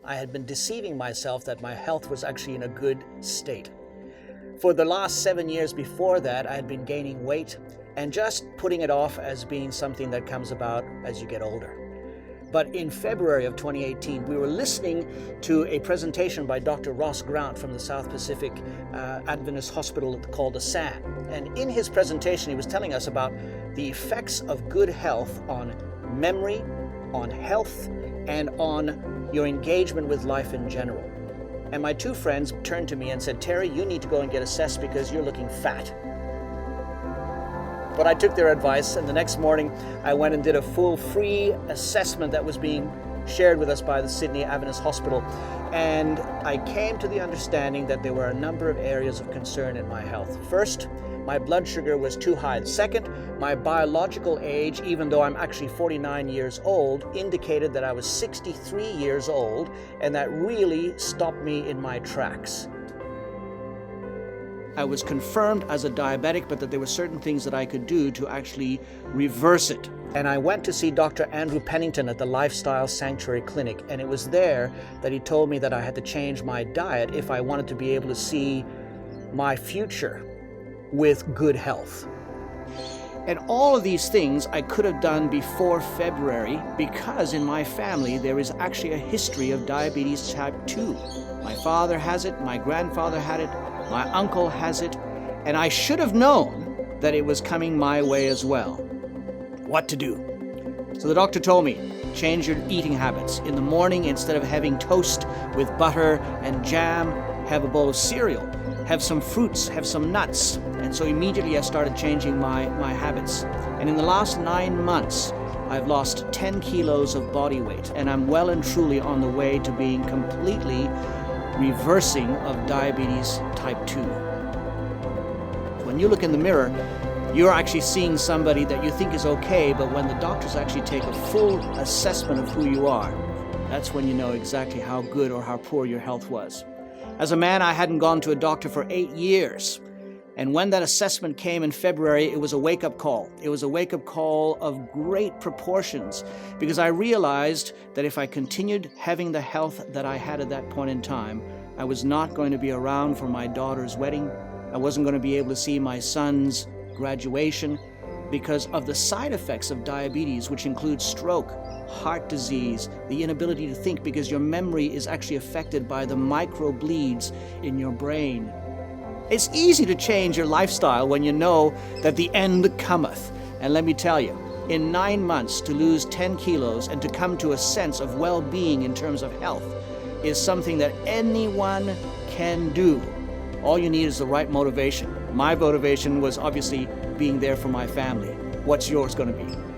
I had been deceiving myself that my health was actually in a good state. For the last 7 years before that, I had been gaining weight and just putting it off as being something that comes about as you get older. But in February of 2018, we were listening to a presentation by Dr. Ross Grant from the South Pacific Adventist Hospital called the SAN. And in his presentation, he was telling us about the effects of good health on memory, on health, and on your engagement with life in general. And my two friends turned to me and said, "Terry, you need to go and get assessed because you're looking fat." But I took their advice, and the next morning I went and did a full free assessment that was being shared with us by the Sydney Adventist Hospital. And I came to the understanding that there were a number of areas of concern in my health. First, my blood sugar was too high. Second, my biological age, even though I'm actually 49 years old, indicated that I was 63 years old, and that really stopped me in my tracks. I was confirmed as a diabetic, but that there were certain things that I could do to actually reverse it. And I went to see Dr. Andrew Pennington at the Lifestyle Sanctuary Clinic, and it was there that he told me that I had to change my diet if I wanted to be able to see my future with good health. And all of these things I could have done before February because in my family there is actually a history of diabetes type 2. My father has it, my grandfather had it, my uncle has it, and I should have known that it was coming my way as well. What to do? So the doctor told me, change your eating habits. In the morning, instead of having toast with butter and jam, have a bowl of cereal. Have some fruits, have some nuts. And so immediately I started changing my habits. And in the last 9 months, I've lost 10 kilos of body weight, and I'm well and truly on the way to being completely reversing of diabetes type 2. When you look in the mirror, you're actually seeing somebody that you think is okay, but when the doctors actually take a full assessment of who you are, that's when you know exactly how good or how poor your health was. As a man, I hadn't gone to a doctor for 8 years. And when that assessment came in February, it was a wake-up call. It was a wake-up call of great proportions because I realized that if I continued having the health that I had at that point in time, I was not going to be around for my daughter's wedding. I wasn't going to be able to see my son's graduation because of the side effects of diabetes, which include stroke, heart disease, the inability to think because your memory is actually affected by the micro bleeds in your brain. It's easy to change your lifestyle when you know that the end cometh. And let me tell you, in 9 months to lose 10 kilos and to come to a sense of well-being in terms of health is something that anyone can do. All you need is the right motivation. My motivation was obviously being there for my family. What's yours going to be?